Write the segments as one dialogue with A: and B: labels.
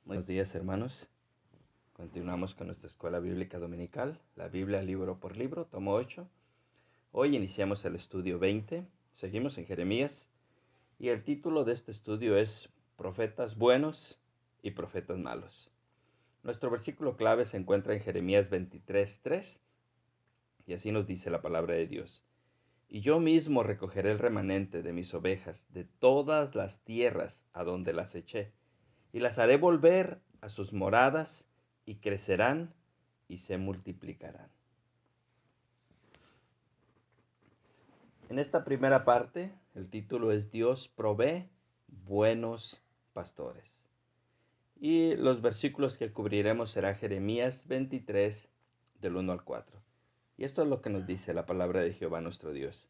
A: Buenos días, hermanos. Continuamos con nuestra escuela bíblica dominical, la Biblia libro por libro, tomo 8. Hoy iniciamos el estudio 20. Seguimos en Jeremías y el título de este estudio es Profetas buenos y profetas malos. Nuestro versículo clave se encuentra en Jeremías 23:3 y así nos dice la palabra de Dios. Y yo mismo recogeré el remanente de mis ovejas de todas las tierras a donde las eché, y las haré volver a sus moradas, y crecerán y se multiplicarán. En esta primera parte, el título es Dios provee buenos pastores. Y los versículos que cubriremos será Jeremías 23, del 1 al 4. Y esto es lo que nos dice la palabra de Jehová nuestro Dios.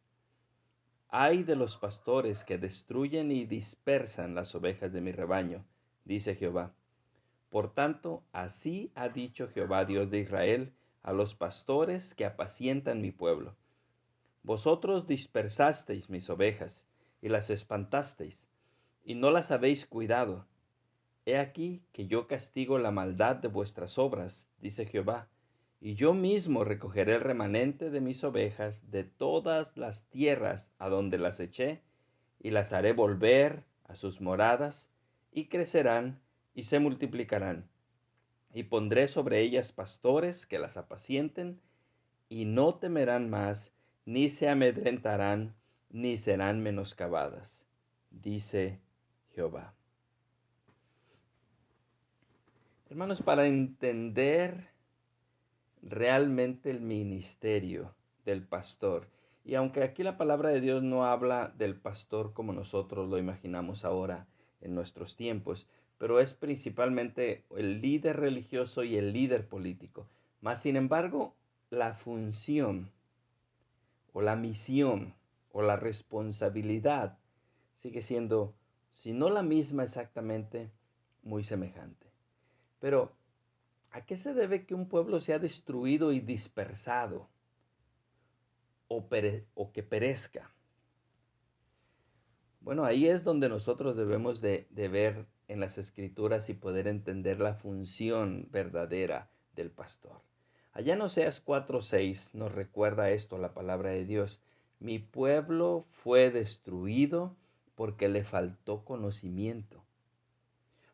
A: Ay de los pastores que destruyen y dispersan las ovejas de mi rebaño, dice Jehová. Por tanto, así ha dicho Jehová Dios de Israel a los pastores que apacientan mi pueblo. Vosotros dispersasteis mis ovejas y las espantasteis, y no las habéis cuidado. He aquí que yo castigo la maldad de vuestras obras, dice Jehová, y yo mismo recogeré el remanente de mis ovejas de todas las tierras a donde las eché, y las haré volver a sus moradas, y crecerán y se multiplicarán. Y pondré sobre ellas pastores que las apacienten, y no temerán más, ni se amedrentarán, ni serán menoscabadas, dice Jehová. Hermanos, para entender realmente el ministerio del pastor, y aunque aquí la palabra de Dios no habla del pastor como nosotros lo imaginamos ahora en nuestros tiempos, pero es principalmente el líder religioso y el líder político. Mas, sin embargo, la función o la misión o la responsabilidad sigue siendo, si no la misma exactamente, muy semejante. Pero, ¿a qué se debe que un pueblo sea destruido y dispersado o que perezca? Bueno, ahí es donde nosotros debemos de ver en las escrituras y poder entender la función verdadera del pastor. Allá en Oseas 4:6 nos recuerda esto la palabra de Dios. Mi pueblo fue destruido porque le faltó conocimiento.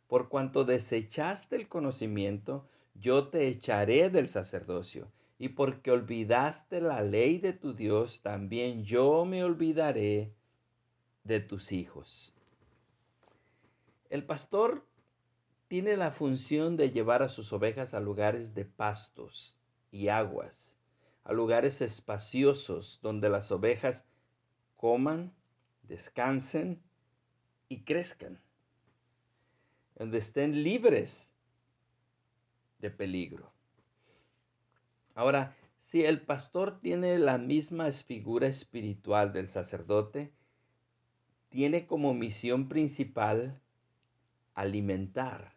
A: Por cuanto desechaste el conocimiento, yo te echaré del sacerdocio, y porque olvidaste la ley de tu Dios, también yo me olvidaré de tus hijos. El pastor tiene la función de llevar a sus ovejas a lugares de pastos y aguas, a lugares espaciosos donde las ovejas coman, descansen y crezcan, donde estén libres de peligro. Ahora, si el pastor tiene la misma figura espiritual del sacerdote, tiene como misión principal alimentar.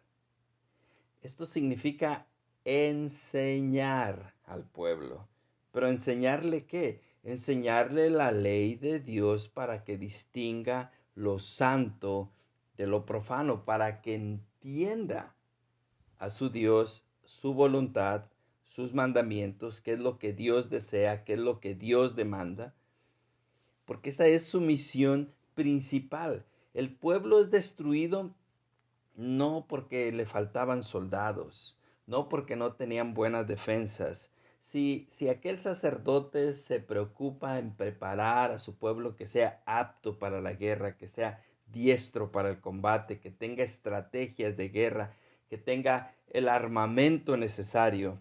A: Esto significa enseñar al pueblo. ¿Pero enseñarle qué? Enseñarle la ley de Dios para que distinga lo santo de lo profano, para que entienda a su Dios, su voluntad, sus mandamientos, qué es lo que Dios desea, qué es lo que Dios demanda, porque esa es su misión principal. El pueblo es destruido no porque le faltaban soldados, no porque no tenían buenas defensas. Si aquel sacerdote se preocupa en preparar a su pueblo que sea apto para la guerra, que sea diestro para el combate, que tenga estrategias de guerra, que tenga el armamento necesario,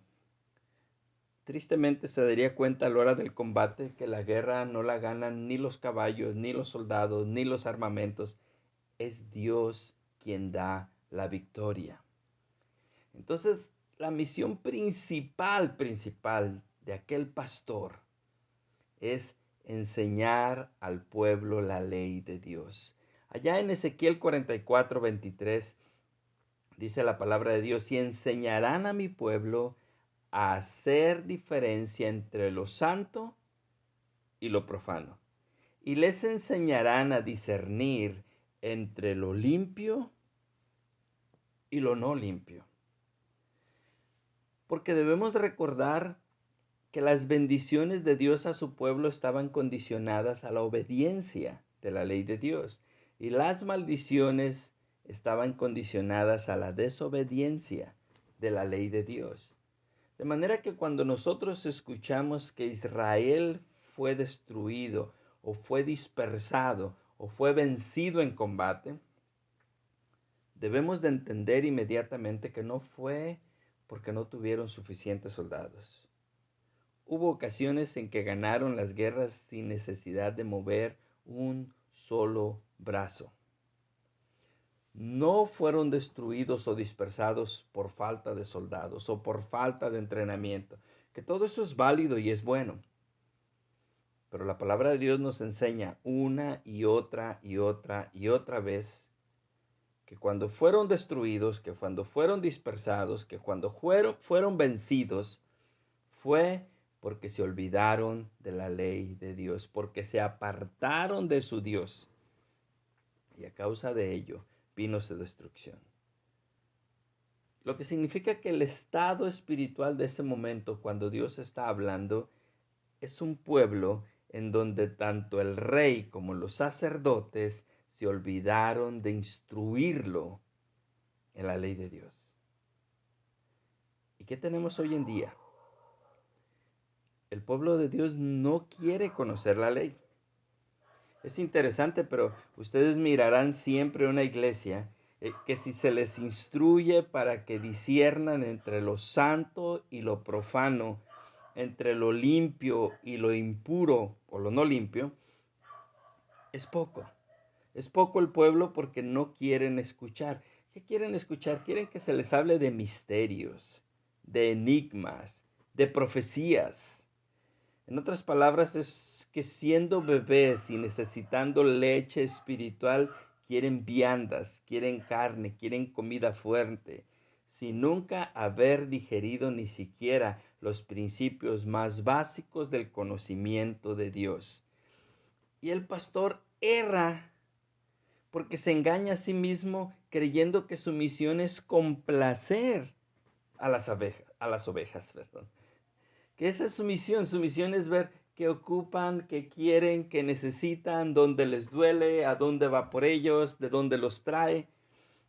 A: tristemente se daría cuenta a la hora del combate que la guerra no la ganan ni los caballos, ni los soldados, ni los armamentos. Es Dios quien da la victoria. Entonces, la misión principal de aquel pastor es enseñar al pueblo la ley de Dios. Allá en Ezequiel 44:23 dice la palabra de Dios, y enseñarán a mi pueblo a hacer diferencia entre lo santo y lo profano. Y les enseñarán a discernir entre lo limpio y lo no limpio. Porque debemos recordar que las bendiciones de Dios a su pueblo estaban condicionadas a la obediencia de la ley de Dios y las maldiciones estaban condicionadas a la desobediencia de la ley de Dios. De manera que cuando nosotros escuchamos que Israel fue destruido o fue dispersado o fue vencido en combate, debemos de entender inmediatamente que no fue porque no tuvieron suficientes soldados. Hubo ocasiones en que ganaron las guerras sin necesidad de mover un solo brazo. No fueron destruidos o dispersados por falta de soldados o por falta de entrenamiento, que todo eso es válido y es bueno. Pero la palabra de Dios nos enseña una y otra y otra y otra vez que cuando fueron destruidos, que cuando fueron dispersados, que cuando fueron vencidos, fue porque se olvidaron de la ley de Dios, porque se apartaron de su Dios. Y a causa de ello vino su destrucción. Lo que significa que el estado espiritual de ese momento, cuando Dios está hablando, es un pueblo en donde tanto el rey como los sacerdotes se olvidaron de instruirlo en la ley de Dios. ¿Y qué tenemos hoy en día? El pueblo de Dios no quiere conocer la ley. Es interesante, pero ustedes mirarán siempre una iglesia que si se les instruye para que disciernan entre lo santo y lo profano, entre lo limpio y lo impuro o lo no limpio, es poco. Es poco el pueblo porque no quieren escuchar. ¿Qué quieren escuchar? Quieren que se les hable de misterios, de enigmas, de profecías. En otras palabras, es que siendo bebés y necesitando leche espiritual, quieren viandas, quieren carne, quieren comida fuerte, sin nunca haber digerido ni siquiera los principios más básicos del conocimiento de Dios. Y el pastor erra porque se engaña a sí mismo creyendo que su misión es complacer a las ovejas, perdón. Que esa es su misión es ver qué ocupan, qué quieren, qué necesitan, dónde les duele, a dónde va por ellos, de dónde los trae,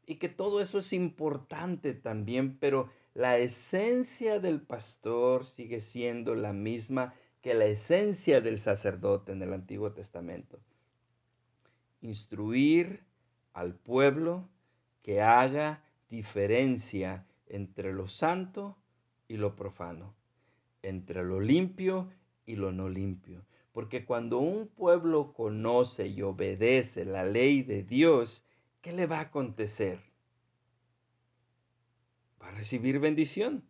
A: y que todo eso es importante también, pero la esencia del pastor sigue siendo la misma que la esencia del sacerdote en el Antiguo Testamento. Instruir al pueblo que haga diferencia entre lo santo y lo profano, entre lo limpio y lo no limpio. Porque cuando un pueblo conoce y obedece la ley de Dios, ¿qué le va a acontecer? Va a recibir bendición,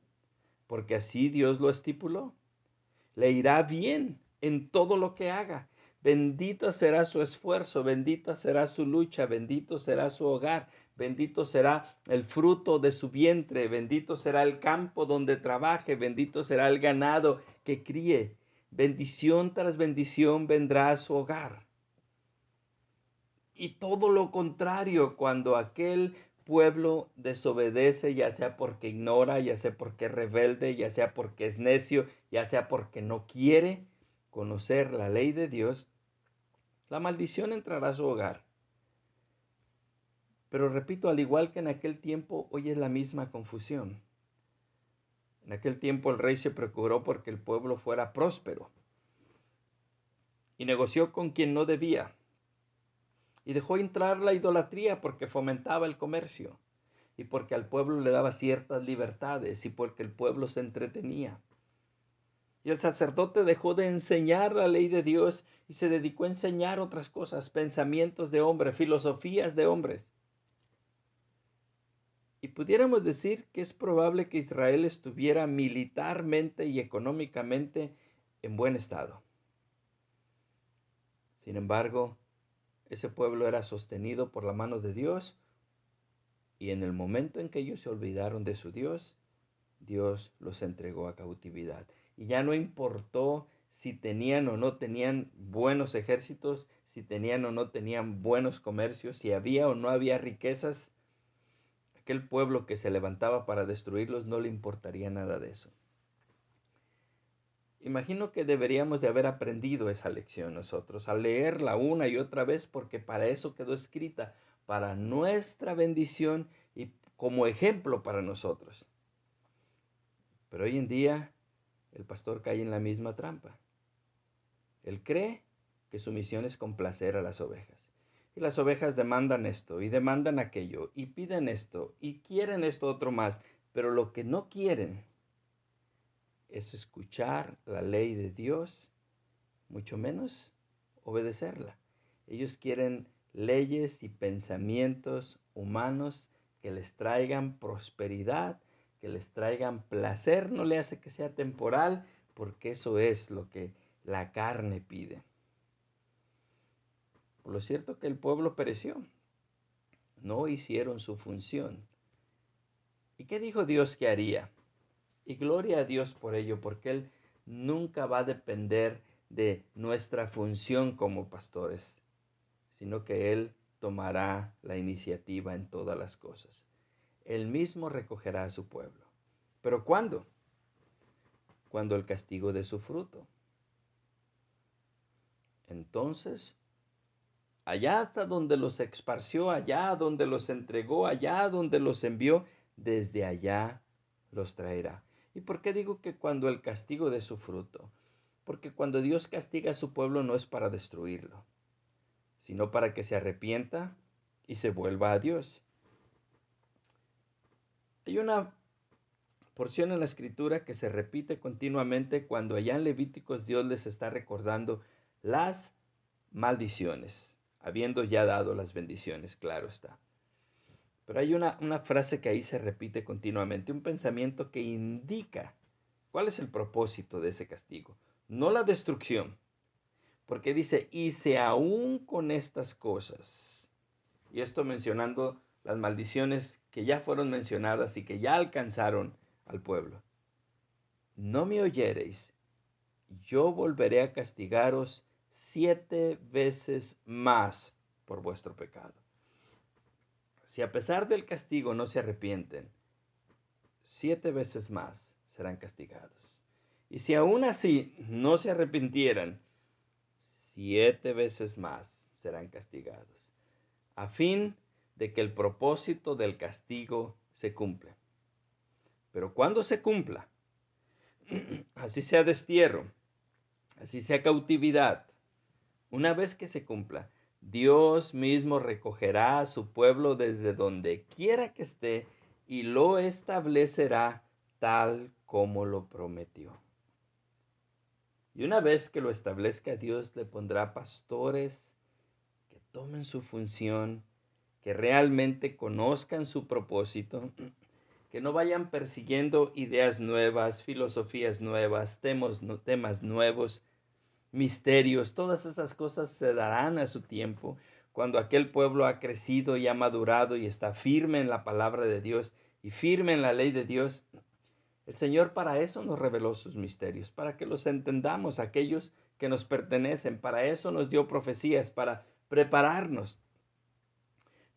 A: porque así Dios lo estipuló. Le irá bien en todo lo que haga. Bendito será su esfuerzo, bendita será su lucha, bendito será su hogar, bendito será el fruto de su vientre, bendito será el campo donde trabaje, bendito será el ganado que críe. Bendición tras bendición vendrá a su hogar. Y todo lo contrario, cuando aquel pueblo desobedece, ya sea porque ignora, ya sea porque es rebelde, ya sea porque es necio, ya sea porque no quiere conocer la ley de Dios, la maldición entrará a su hogar. Pero repito, al igual que en aquel tiempo, hoy es la misma confusión. En aquel tiempo el rey se procuró porque el pueblo fuera próspero y negoció con quien no debía. Y dejó entrar la idolatría porque fomentaba el comercio y porque al pueblo le daba ciertas libertades y porque el pueblo se entretenía. Y el sacerdote dejó de enseñar la ley de Dios y se dedicó a enseñar otras cosas, pensamientos de hombre, filosofías de hombres. Y pudiéramos decir que es probable que Israel estuviera militarmente y económicamente en buen estado. Sin embargo, ese pueblo era sostenido por la mano de Dios y en el momento en que ellos se olvidaron de su Dios, Dios los entregó a cautividad. Y ya no importó si tenían o no tenían buenos ejércitos, si tenían o no tenían buenos comercios, si había o no había riquezas. aquel pueblo que se levantaba para destruirlos no le importaría nada de eso. Imagino que deberíamos de haber aprendido esa lección nosotros, a leerla una y otra vez, porque para eso quedó escrita, para nuestra bendición y como ejemplo para nosotros. Pero hoy en día el pastor cae en la misma trampa. Él cree que su misión es complacer a las ovejas. Y las ovejas demandan esto y demandan aquello y piden esto y quieren esto otro más, pero lo que no quieren es escuchar la ley de Dios, mucho menos obedecerla. Ellos quieren leyes y pensamientos humanos que les traigan prosperidad, que les traigan placer. No le hace que sea temporal, porque eso es lo que la carne pide. Por lo cierto que el pueblo pereció. No hicieron su función. ¿Y qué dijo Dios que haría? Y gloria a Dios por ello, porque Él nunca va a depender de nuestra función como pastores, sino que Él tomará la iniciativa en todas las cosas. Él mismo recogerá a su pueblo. ¿Pero cuándo? Cuando el castigo de su fruto. Entonces, allá hasta donde los esparció, allá donde los entregó, allá donde los envió, desde allá los traerá. ¿Y por qué digo que cuando el castigo de su fruto? Porque cuando Dios castiga a su pueblo no es para destruirlo, sino para que se arrepienta y se vuelva a Dios. Hay una porción en la Escritura que se repite continuamente cuando allá en Levíticos Dios les está recordando las maldiciones, habiendo ya dado las bendiciones, claro está. Pero hay una frase que ahí se repite continuamente, un pensamiento que indica cuál es el propósito de ese castigo. No la destrucción, porque dice, y si aún con estas cosas, y esto mencionando las maldiciones que ya fueron mencionadas y que ya alcanzaron al pueblo. No me oyereis, yo volveré a castigaros 7 veces más por vuestro pecado. Si a pesar del castigo no se arrepienten, 7 veces más serán castigados. Y si aún así no se arrepintieran, 7 veces más serán castigados, a fin de que el propósito del castigo se cumpla. Pero cuando se cumpla, así sea destierro, así sea cautividad, una vez que se cumpla, Dios mismo recogerá a su pueblo desde donde quiera que esté y lo establecerá tal como lo prometió. Y una vez que lo establezca, Dios le pondrá pastores que tomen su función, que realmente conozcan su propósito, que no vayan persiguiendo ideas nuevas, filosofías nuevas, temas nuevos, misterios. Todas esas cosas se darán a su tiempo, cuando aquel pueblo ha crecido y ha madurado y está firme en la palabra de Dios y firme en la ley de Dios. El Señor para eso nos reveló sus misterios, para que los entendamos, aquellos que nos pertenecen. Para eso nos dio profecías, para prepararnos.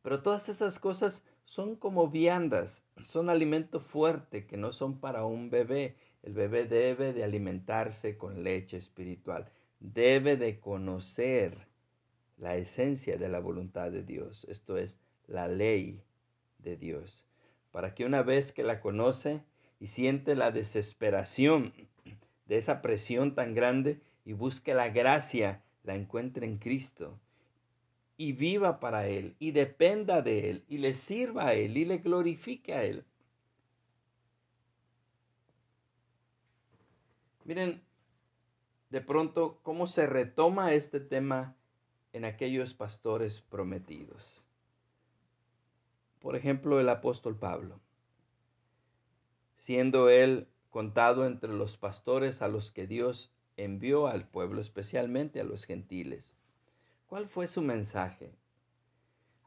A: Pero todas esas cosas son como viandas, son alimento fuerte que no son para un bebé. El bebé debe de alimentarse con leche espiritual, debe de conocer la esencia de la voluntad de Dios, esto es, la ley de Dios, para que una vez que la conoce y siente la desesperación de esa presión tan grande y busque la gracia, la encuentre en Cristo y viva para Él, y dependa de Él, y le sirva a Él, y le glorifique a Él. Miren, de pronto, cómo se retoma este tema en aquellos pastores prometidos. Por ejemplo, el apóstol Pablo, siendo él contado entre los pastores a los que Dios envió al pueblo, especialmente a los gentiles. ¿Cuál fue su mensaje?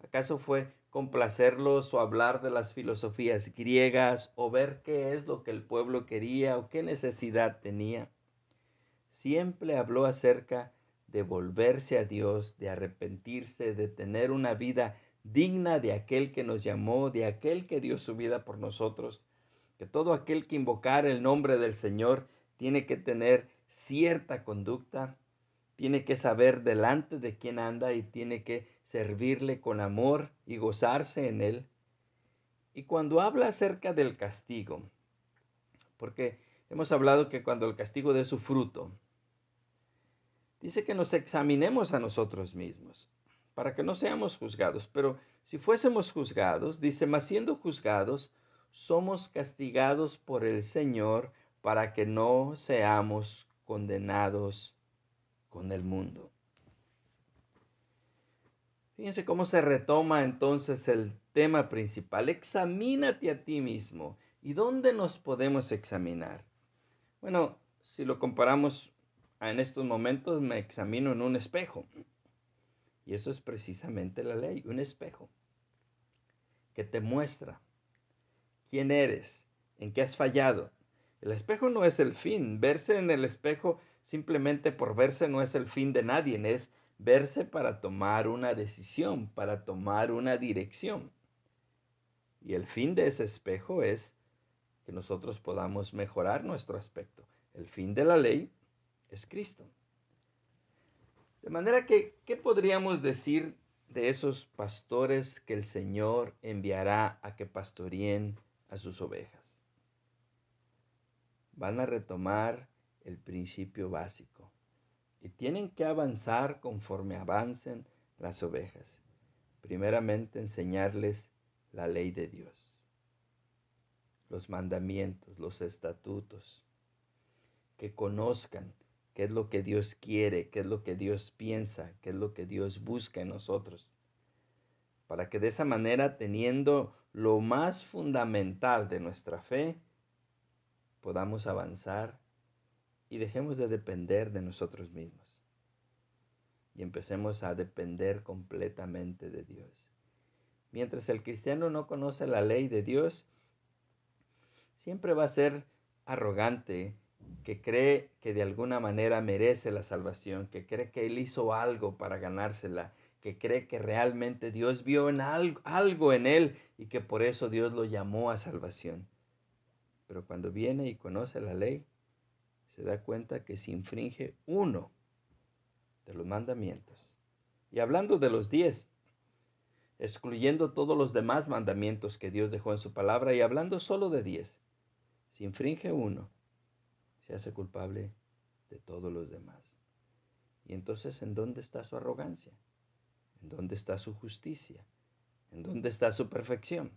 A: ¿Acaso fue complacerlos o hablar de las filosofías griegas o ver qué es lo que el pueblo quería o qué necesidad tenía? Siempre habló acerca de volverse a Dios, de arrepentirse, de tener una vida digna de aquel que nos llamó, de aquel que dio su vida por nosotros, que todo aquel que invocar el nombre del Señor tiene que tener cierta conducta, tiene que saber delante de quién anda y tiene que servirle con amor y gozarse en él. Y cuando habla acerca del castigo, porque hemos hablado que cuando el castigo dé su fruto, dice que nos examinemos a nosotros mismos para que no seamos juzgados. Pero si fuésemos juzgados, dice, mas siendo juzgados, somos castigados por el Señor para que no seamos condenados con el mundo. Fíjense cómo se retoma entonces el tema principal. Examínate a ti mismo. ¿Y dónde nos podemos examinar? Bueno, si lo comparamos en estos momentos, me examino en un espejo. Y eso es precisamente la ley, un espejo que te muestra quién eres, en qué has fallado. El espejo no es el fin. Verse en el espejo simplemente por verse no es el fin de nadie, es verse para tomar una decisión, para tomar una dirección. Y el fin de ese espejo es que nosotros podamos mejorar nuestro aspecto. El fin de la ley es Cristo. De manera que, ¿qué podríamos decir de esos pastores que el Señor enviará a que pastoreen a sus ovejas? Van a retomar el principio básico y tienen que avanzar conforme avancen las ovejas. Primeramente, enseñarles la ley de Dios, los mandamientos, los estatutos, que conozcan qué es lo que Dios quiere, qué es lo que Dios piensa, qué es lo que Dios busca en nosotros, para que de esa manera, teniendo lo más fundamental de nuestra fe, podamos avanzar y dejemos de depender de nosotros mismos y empecemos a depender completamente de Dios. Mientras el cristiano no conoce la ley de Dios, siempre va a ser arrogante, que cree que de alguna manera merece la salvación, que cree que él hizo algo para ganársela, que cree que realmente Dios vio en algo en él y que por eso Dios lo llamó a salvación. Pero cuando viene y conoce la ley, se da cuenta que si infringe uno de los mandamientos, y hablando de los 10, excluyendo todos los demás mandamientos que Dios dejó en su palabra y hablando solo de 10, si infringe uno, se hace culpable de todos los demás. Y entonces, ¿en dónde está su arrogancia? ¿En dónde está su justicia? ¿En dónde está su perfección?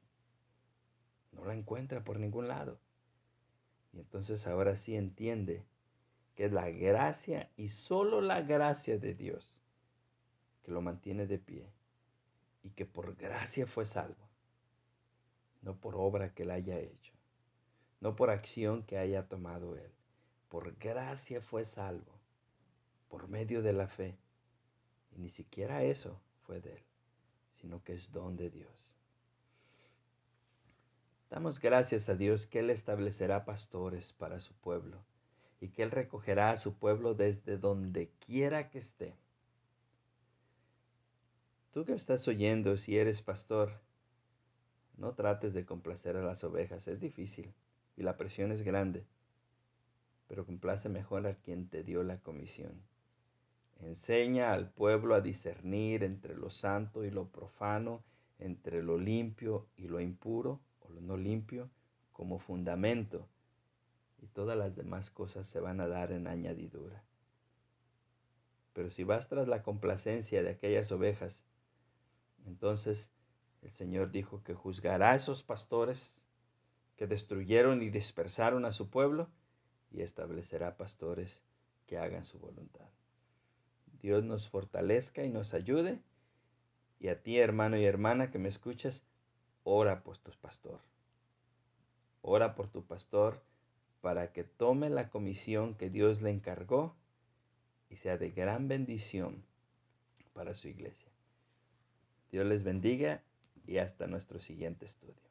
A: No la encuentra por ningún lado. Y entonces ahora sí entiende que es la gracia y solo la gracia de Dios que lo mantiene de pie y que por gracia fue salvo, no por obra que él haya hecho, no por acción que haya tomado él. Por gracia fue salvo, por medio de la fe. Y ni siquiera eso fue de él, sino que es don de Dios. Damos gracias a Dios que Él establecerá pastores para su pueblo y que Él recogerá a su pueblo desde donde quiera que esté. Tú que estás oyendo, si eres pastor, no trates de complacer a las ovejas, es difícil y la presión es grande, pero complace mejor a quien te dio la comisión. Enseña al pueblo a discernir entre lo santo y lo profano, entre lo limpio y lo impuro, o lo no limpio, como fundamento, y todas las demás cosas se van a dar en añadidura. Pero si vas tras la complacencia de aquellas ovejas, entonces el Señor dijo que juzgará a esos pastores que destruyeron y dispersaron a su pueblo y establecerá pastores que hagan su voluntad. Dios nos fortalezca y nos ayude. Y a ti, hermano y hermana que me escuchas, ora por tu pastor. Ora por tu pastor para que tome la comisión que Dios le encargó y sea de gran bendición para su iglesia. Dios les bendiga y hasta nuestro siguiente estudio.